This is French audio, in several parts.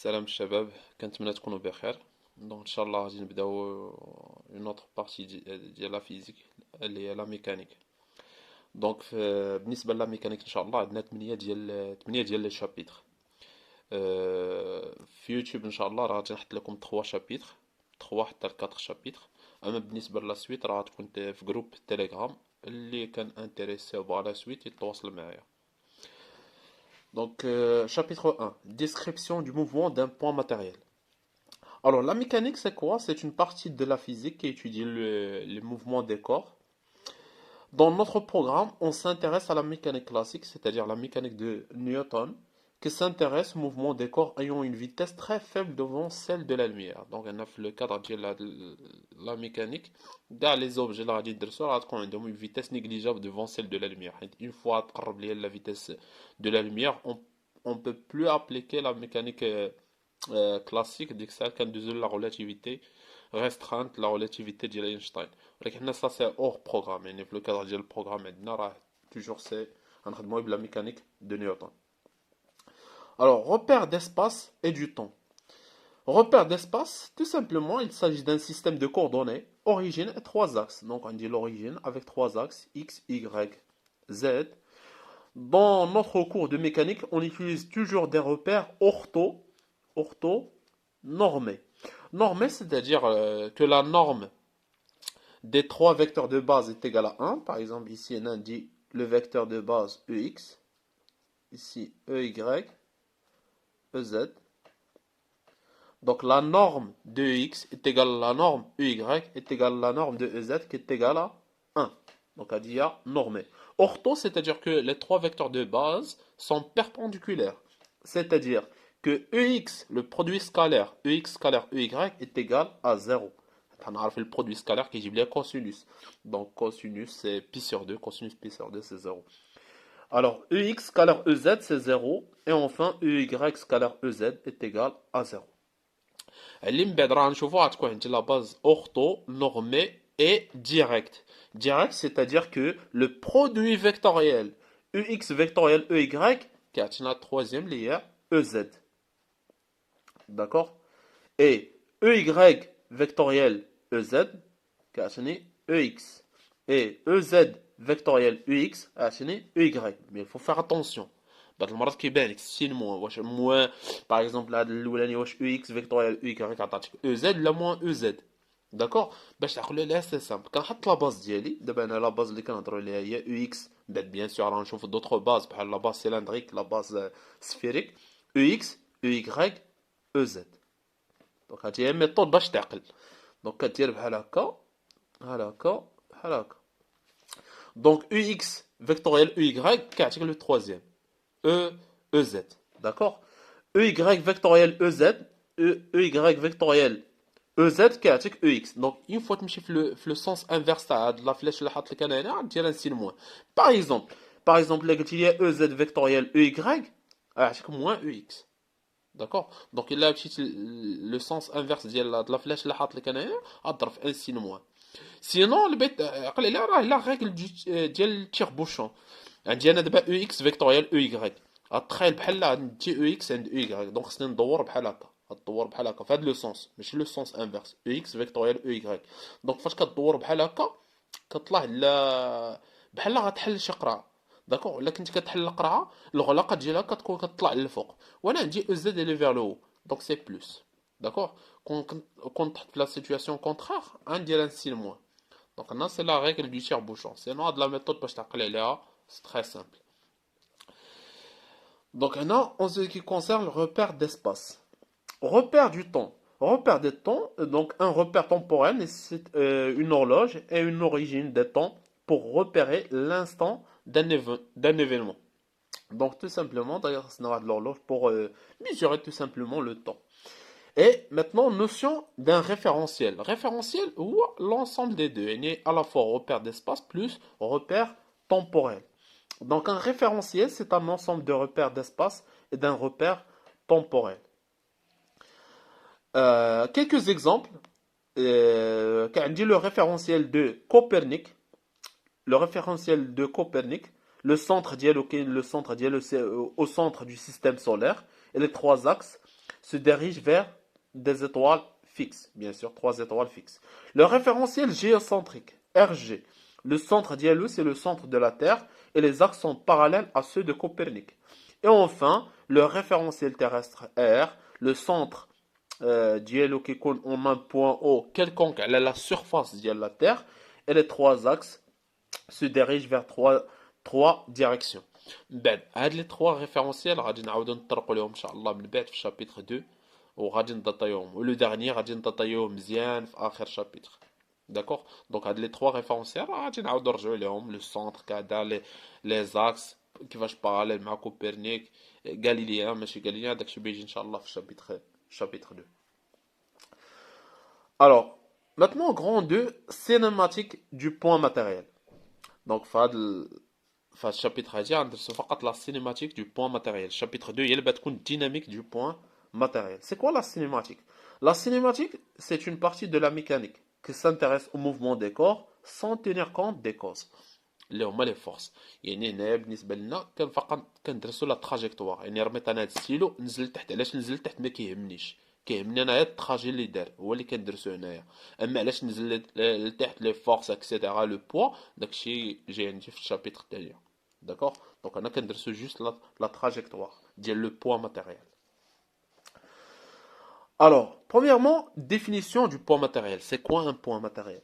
Salam shabab, كنتمنى تكونوا بخير. Donc inchallah غادي نبداو une autre partie ديال لا فيزيك اللي هي لا ميكانيك. دونك بالنسبه للا ميكانيك ان شاء الله عندنا 8 ديال لي شابيتر. في يوتيوب ان شاء الله راه غادي نحط لكم 3 شابيتر، 3 حتى ل 4 شابيتر. اما بالنسبه لا سويت راه غتكون في جروب تيليجرام، اللي كان انتريسي وبغى لا سويت يتواصل معايا. Donc, chapitre 1, description du mouvement d'un point matériel. Alors, la mécanique, c'est quoi? C'est une partie de la physique qui étudie les mouvements des corps. Dans notre programme, on s'intéresse à la mécanique classique, c'est-à-dire la mécanique de Newton, qui s'intéresse au mouvement des corps ayant une vitesse très faible devant celle de la lumière. Donc, on a fait le cadre de la mécanique. Dans les objets, là, on a une vitesse négligeable devant celle de la lumière. Une fois la vitesse de la lumière, on ne peut plus appliquer la mécanique classique ديك الساعه كندوزو لا relativité restreinte, la relativité ديال اينشتاين. ولكن ça c'est hors programme, يعني في لو كادر ديال البروغرام عندنا راه toujours c'est غنخدمو بلا mécanique de Newton. Alors, repère d'espace et du temps. Repère d'espace, tout simplement, il s'agit d'un système de coordonnées, origine et trois axes. Donc, on dit l'origine avec trois axes, x, y, z. Dans notre cours de mécanique, on utilise toujours des repères ortho-normés. Normés, c'est-à-dire que la norme des trois vecteurs de base est égale à 1. Par exemple, ici, on a dit le vecteur de base EX. Ici, EY, EZ. Donc, la norme de EX est égale à la norme EY est égale à la norme de EZ qui est égale à 1. Donc, on dit normé. Ortho, c'est-à-dire que les trois vecteurs de base sont perpendiculaires. C'est-à-dire que EX, le produit scalaire, EX scalaire EY est égal à 0. On a fait le produit scalaire qui est cosinus. Donc, cosinus, c'est pi sur 2. Cosinus pi sur 2, c'est 0. Alors, EX scalaire EZ, c'est 0. Et enfin, EY scalaire EZ est égal à 0. اللي من بعد راه نشوفوا غتكون عندي لا باز اورتو نورمي et direct. Direct, c'est-à-dire que le produit vectoriel EX vectoriel EY qui a la troisième liée EZ. D'accord? Et EY vectoriel EZ qui a EX. Et EZ vectoriel EX a EY. Mais il faut faire attention. بعض المرات كيبان لك السين واش موان باغ اكزومبل هذا الاولاني واش او اكس فيكتوريال او اي كتعطيك او زد لا موان او زد داكوغ باش تعقلوا عليها سي سامبل كنحط لا باز ديالي دابا انا لا باز اللي كنهضروا عليها هي او اكس بعد بيان سور غنشوفوا دوطخ باز بحال لا باز سيلندريك لا باز سفيريك او اكس او اي او زد دونك هادي هي ميثود باش تعقل دونك كدير بحال هكا بحال هكا بحال هكا دونك او اكس فيكتوريال او اي كيعطيك لو ترويزيام E, EZ. D'accord? EY vectoriel EZ, EY vectoriel EZ qui est EX. Donc, une fois que tu fais le sens inverse de la flèche, tu as un signe moins. Par exemple, là, il y a EZ vectoriel EY, c'est moins EX. D'accord? Donc, il a le sens inverse de la flèche, tu as un signe moins. Sinon, la règle du tire-bouchon. عندي انا دابا او اكس فيكتوريال او اي غتخيل بحال عندي او اكس عند او اي دونك خصني ندور بحال هكا غدور بحال هكا في هذا لو سونس ماشي لو سونس انفيرس او اكس فيكتوريال او اي دونك فاش كدور بحال هكا كطلع لا بحال غتحل شي قرعه داكوغ الا كنت كتحل القرعه الغلاقه ديالها كتكون كتطلع للفوق وانا عندي او زد اللي فيغ لو دونك سي بلس داكوغ كون تحط في لا سيتوياسيون كونترير غندير ان سين موان دونك هنا سي لا ريغل دو تير بوشون سينو هاد لا ميثود باش تعقل عليها. C'est très simple. Donc maintenant, en ce qui concerne le repère d'espace. Repère du temps. Repère des temps, donc un repère temporel nécessite une horloge et une origine des temps pour repérer l'instant d'un événement. Donc tout simplement, d'ailleurs, c'est de l'horloge pour mesurer tout simplement le temps. Et maintenant, notion d'un référentiel. Référentiel ou l'ensemble des deux. Il y a à la fois repère d'espace plus repère temporel. Donc un référentiel, c'est un ensemble de repères d'espace et d'un repère temporel. Quelques exemples. Quand on dit le référentiel de Copernic, le référentiel de Copernic, le centre au centre du système solaire et les trois axes, se dirige vers des étoiles fixes, bien sûr, 3 étoiles fixes. Le référentiel géocentrique, RG. Le centre d'Iello, c'est le centre de la Terre et les axes sont parallèles à ceux de Copernic. Et enfin, le référentiel terrestre R, le centre d'Iello qui coule en un point O quelconque à la surface de la Terre et les 3 axes se dirigent vers trois directions. بعد هاد لي 3 référentiels غادي نعاودو نطرقوا لهم ان شاء الله من بعد في شابيتر 2 وغادي ندطيوهم ولو دارني غادي ندطيوهم مزيان في اخر شابيتر. داكوغ دونك هاد لي 3 référentiels غادي نعاودو نرجعو لهم لو سونتر كادا لي زاكس كيفاش باراليل مع كوبرنيك غاليليان ماشي غاليليان داكشي بيجي ان شاء الله في شابيتر 2. Alors, maintenant, grand 2, cinématique du point matériel. Donc, في الشابيتر هادي غندرسو فقط la cinématique du point matériel. Chapitre 2 هي اللي بتكون dynamique du point matériel. C'est quoi la cinématique? La cinématique, c'est une partie de la mécanique qui s'intéresse au mouvement des corps sans tenir compte des causes. اللي هما لي فورس. يعني هنايا بالنسبه لنا فقط كندرسو لا تراجيكتوار. يعني رميت انا هاد الستيلو نزل تحت، علاش نزل تحت ما كيهمنيش. كيهمني انايا التراجي اللي دار هو اللي كندرسو هنايا. اما علاش نزل لتحت لي فورس اكسيتيرا لو بوا داكشي جاي عندي في الشابيتر التالي. داكوغ دونك انا كندرسو جوست لا تراجيكتوار ديال لو بوا ماتيريال. Alors, premièrement, définition du point matériel. C'est quoi un point matériel?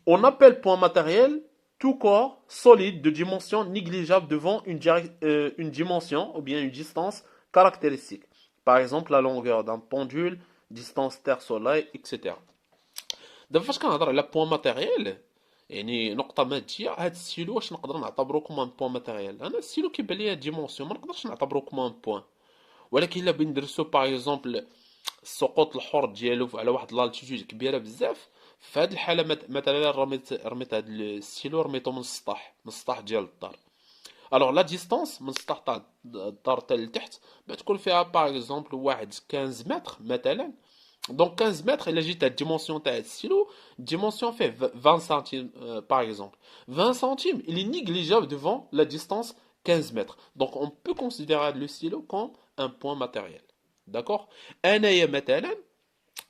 On appelle point matériel tout corps solide de dimension négligeable devant une dimension ou bien une distance caractéristique. Par exemple, la longueur d'un pendule, distance Terre-Soleil, etc. دابا فاش كنهضر على بوان ماتيريال يعني نقطة مادية، هاد السيلو واش نقدر نعتبرو كوم ان بوان ماتيريال؟ انا السيلو كيبان ليا ديمونسيون ما نقدرش نعتبرو كوم ان بوان، ولكن الا بغيت ندرسو باغ اكزومبل السقوط الحر ديالو على واحد لالتيتود كبيرة بزاف، في هاد الحالة مثلا رميت هاد السيلو رميتو من السطح ديال الدار. الوغ لا ديستونس من السطح تاع الدار حتى لتحت بتكون فيها باغ اكزومبل واحد 15 متر مثلا. دونك 15 متر الا جيت الديمونسيون تاع السيلو الديمونسيون فيه 20 سنتيم باغ اكزومبل 20 سنتيم il est négligeable devant la distance 15 mètres. Donc on peut considérer le stylo comme un point matériel. D'accord. انايا مثلا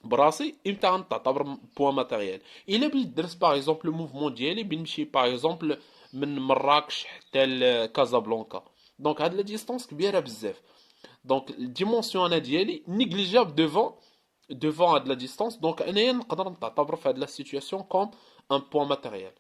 براسي امتى غنعتبر بوان ماتيريال؟ الا بغيت درس باغ اكزومبل الموفمون ديالي بنمشي باغ اكزومبل من مراكش حتى لكازابلانكا، دونك هاد لا ديستونس كبيره بزاف، دونك الديمونسيون انا ديالي نيجليجابل devant à de la distance, donc انايا نقدر نعتبر في هاد لا سيتوياسيون كوم ان بوان ماتيريال.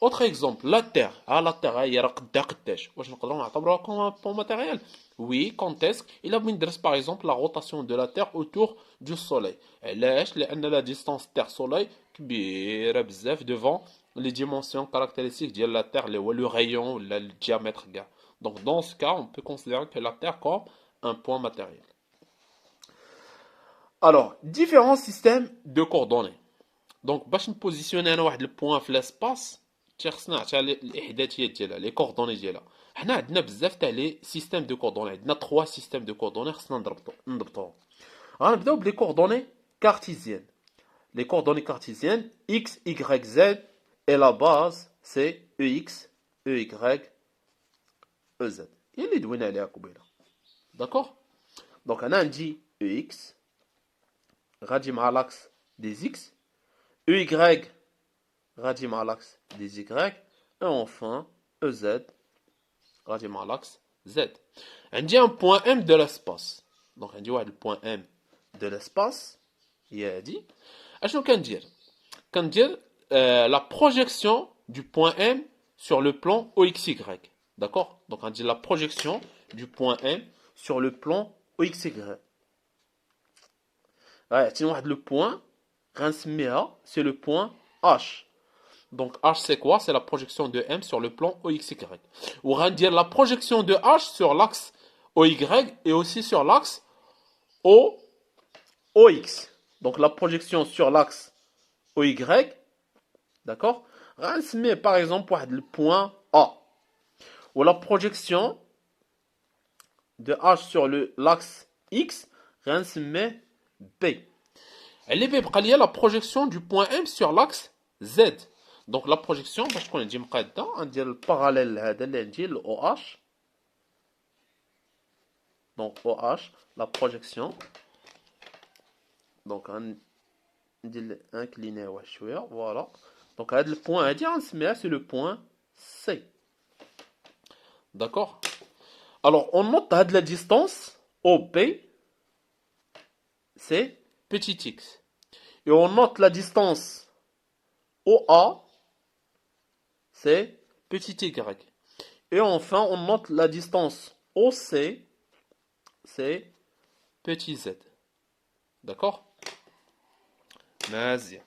اوتر اكزومبل لا تير، لا تير هي راه قداش واش نقدروا نعتبروها كوم ان بوان ماتيريال؟ وي كونتيسك الا بغيت ندرس باغ اكزومبل لا روتاسيون دو لا تير اوتور دو سوليل. علاش؟ لان لا ديستانس تير سوليل كبيره بزاف devant les dimensions caractéristiques ديال لا تير اللي هو لو رايون ولا الديامتر كاع. دونك دون ce cas on peut considérer que la terre comme un point matériel. Alors, différents systèmes de coordonnées. Donc, باش نبوزيسيوني انا واحد البوان في لاسباس خصنا نعطيها الاحداثيات ديالها لي كوردوني ديالها. حنا عندنا بزاف تاع لي سيستيم دو كوردوني، عندنا 3 سيستيم دو كوردوني خصنا نضبطوهم. غنبداو بلي كوردوني كارتيزيان. Les coordonnées cartésiennes x, y, z et la base c'est ex, ey, ez. هي اللي دوينا عليها قبيله. داكوغ دونك انا عندي ex غادي مع لاكس des x, ey غادي مع لاكس des y et enfin ez غادي مع لاكس z. عندي un point m de l'espace. دونك عندي واحد البوان m de l'espace هي هادي. اشنو كندير la projection du point M sur le plan OXY. D'accord? Donc on dit la projection du point M sur le plan OXY. Ouais, le point, c'est le point H. Donc H c'est quoi? C'est la projection de M sur le plan OXY. Ou on dit la projection de H sur l'axe OY et aussi sur l'axe OX. Donc la projection sur l'axe OY, d'accord? On par exemple le point A. Ou la projection de H sur l'axe X, on met B. Elle est B, la projection du point M sur l'axe Z. Donc la projection, parce qu'on dit on dit le parallèle, on dit le OH. Donc OH, la projection Donc, incliné, voilà. Donc, le point c'est le point C. D'accord? Alors, on note la distance OP, c'est petit x. Et on note la distance OA, c'est petit y. Et enfin, on note la distance OC, c'est petit z. D'accord? Vas-y.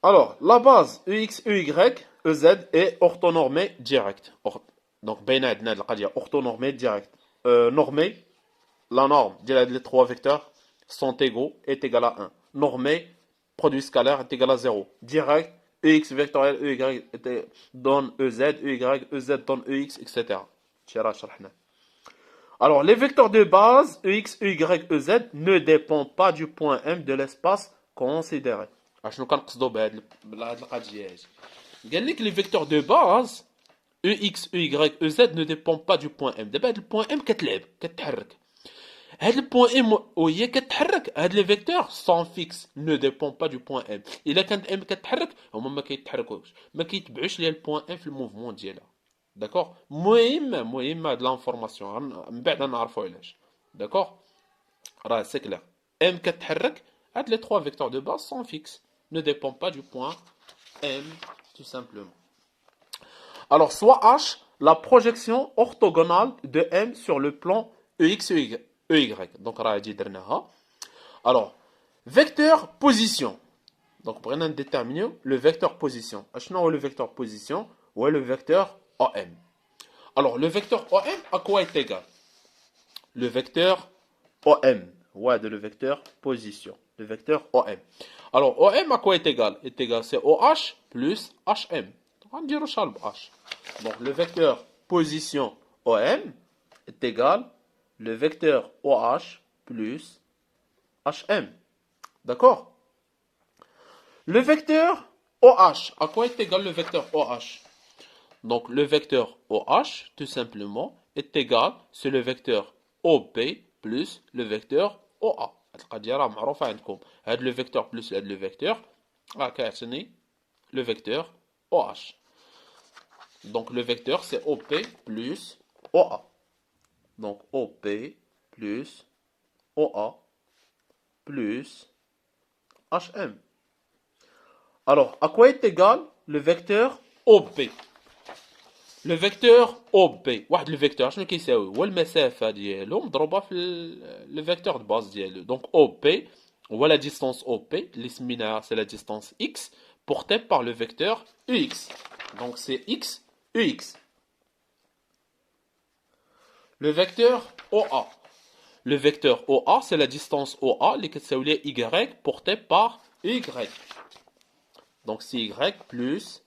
Alors, la base EX, EY, EZ est orthonormée directe. Donc, orthonormée directe. Normée, la norme des trois vecteurs sont égaux, est égal à 1. Normée, produit scalaire est égal à 0. Direct, EX vectoriel, EY donne EZ, EY, EZ donne EX, etc. Alors, les vecteurs de base EX, EY, EZ ne dépendent pas du point M de l'espace considéré. اشنو كنقصدوا بهاد القضيه هادي قال لك les vecteurs de base EX, EY, EZ ne dépendent pas du point M. دابا هاد البوان M كتحرك هاد البوان M وهي كتحرك هاد les vecteurs sont fixes ne dépendent pas du point M. الا كانت M كتحرك هما ما كيتحركوش ما كيتبعوش ليها البوان M في الموفمون ديالها. داكوغ مهم هاد لانفورماسيون من بعد نعرفوا علاش. داكوغ راه سي كلير M كتحرك هاد les trois vecteurs de base sont fixes ne dépend pas du point M, tout simplement. Alors, soit H, la projection orthogonale de M sur le plan EX, EY. Donc, alors, vecteur position. Donc, pour déterminer le vecteur position. H, le vecteur position ou le vecteur OM. Alors, le vecteur OM, à quoi est égal? Le vecteur OM, ouais, de le vecteur position. Le vecteur OM. Alors, OM à quoi est égal? Est égal, c'est OH plus HM. On va dire H. Donc, le vecteur position OM est égal le vecteur OH plus HM. D'accord? Le vecteur OH, à quoi est égal le vecteur OH? Donc, le vecteur OH, tout simplement, est égal, c'est le vecteur OP plus le vecteur OA. القضيه راه معروفه عندكم هاد لو فيكتور بلس هاد لو فيكتور راه كيعطيني لو فيكتور OH. Donc le vecteur c'est OP plus OA. Donc OP plus OA plus HM. Alors à quoi est égal le vecteur OP? Le vecteur OP واحد le vecteur شنو كيساوي هو المسافه ديالو مضروبه في le vecteur de base ديالو. Donc OP هو la distance OP اللي سميناها c'est la distance X portée par le vecteur UX. Donc c'est X UX. Le vecteur OA. Le vecteur OA c'est la distance OA اللي كتساوي ليها Y portée par Y. Donc c'est Y plus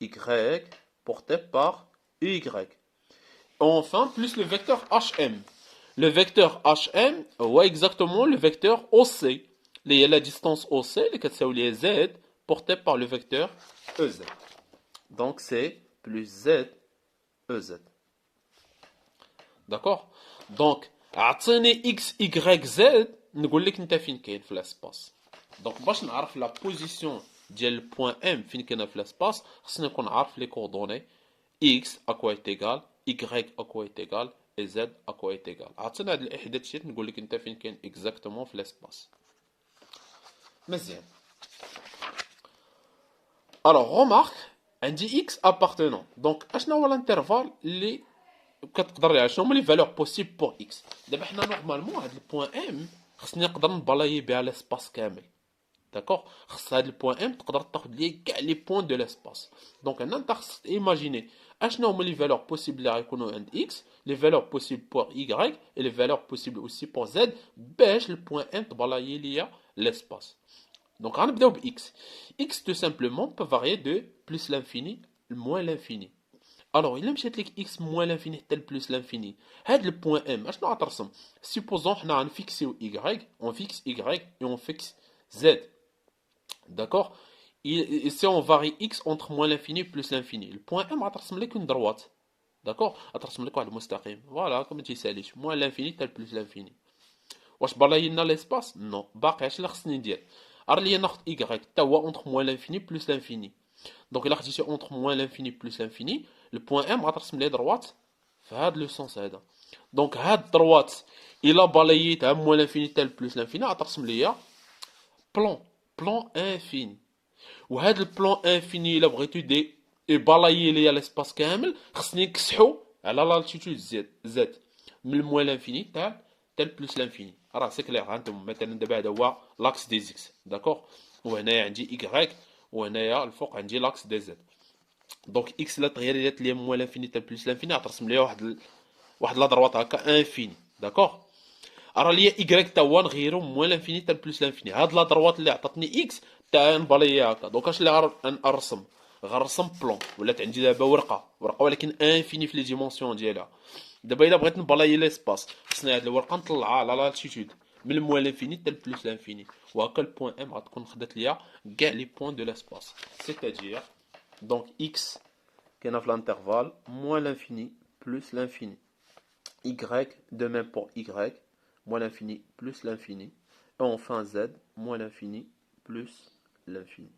Y porté par Y. Enfin, plus le vecteur HM. Le vecteur HM, ouais, exactement le vecteur OC. Il y a la distance OC, les Z, portée par le vecteur EZ. Donc c'est plus Z, EZ. D'accord? Donc, عطيني X, Y, Z, نقول لك انت فين كاين في l'espace. Donc, باش نعرف la position ديال البوان M فين كاينه في l'espace, خصنا نكون عارف les coordonnées X à quoi est égal, Y à quoi est égal, et Z à quoi est égal. عطينا هاد الاحداثيات نقول لك انت فين كاين exactement في l'espace. مزيان. Alors, remarque, عندي X appartenant. Donc, اشنا هو l'intervalle اللي كتقدر شنو هما لي فالور بوسيبل بور X. دابا حنا نورمالمون هاد البوان M خصني نقدر نبلايي بها l'espace كامل. D'accord? خص هاد البوان M تقدر تاخد ليه كاع لي بوين دو l'espace. Donc هنا انت خصك ايماجيني اشنو هما لي فالور بوسيبل اللي غيكونوا عند X, لي فالور بوسيبل بور Y et لي فالور بوسيبل اوسي بور Z باش البوان M تبلايي ليا l'espace. Donc غنبداو ب X. X tout simplement peut varier de plus l'infini moins l'infini. Alors, il مشات لك x moins l'infini حتى plus l'infini. هاد البوان M اشنو غترسم؟ Supposons حنا غنفيكسيو Y, on fixe Y et on fixe Z. D'accord? Et si on varie x entre moins l'infini et plus l'infini, le point M va transmettre qu'une droite. d'accord غترسم لك واحد المستقيم فوالا كما تيساليش موان لانفيني حتى بلوس لانفيني واش بلاي لنا ليسباس نو باقي هادشي اللي خصني ندير راه ليا ناخذ ايكغيك حتى هو اونتر موان لانفيني بلوس لانفيني دونك الا خديتي اونتر موان لانفيني بلوس لانفيني لو بوان ام غترسم ليه دروات في هاد لو سونس هذا دونك هاد دروات الا بلايتها موان لانفيني حتى بلوس لانفيني غترسم ليا بلون انفيني وهذا البلون انفيني الا بغيتو دي يبالايي ليا ليسباس كامل خصني نكسحو على لالتيتود زد من الموان لانفيني تاع بلوس لانفيني راه سي كلير هانتوما مثلا دابا هذا هو لاكس دي زيكس داكوغ وهنايا عندي ايكغيك وهنايا الفوق عندي لاكس دي زد دونك اكس لا تغيرت ليا موان لانفيني تاع بلوس لانفيني غترسم ليا واحد لا دروات هكا انفيني داكوغ راه ليا ايكغيك تا هو نغيرو موان لانفيني تا بلوس لانفيني هاد لا دروات اللي عطاتني اكس تا نباليها هكا دونك اش اللي غنرسم غنرسم بلون ولات عندي دابا ورقه ولكن انفيني في لي ديمونسيون ديالها دابا الا بغيت نبلاي ليسباس خصني هاد الورقه نطلعها على لالتيتود من الموان لانفيني تا بلوس لانفيني وهكا البوان ام غتكون خدات ليا كاع لي بوان دو ليسباس سيتادير دونك اكس كاينه في الانترفال موان لانفيني بلوس لانفيني y, de même pour y, moins l'infini plus l'infini. Et enfin z, moins l'infini plus l'infini.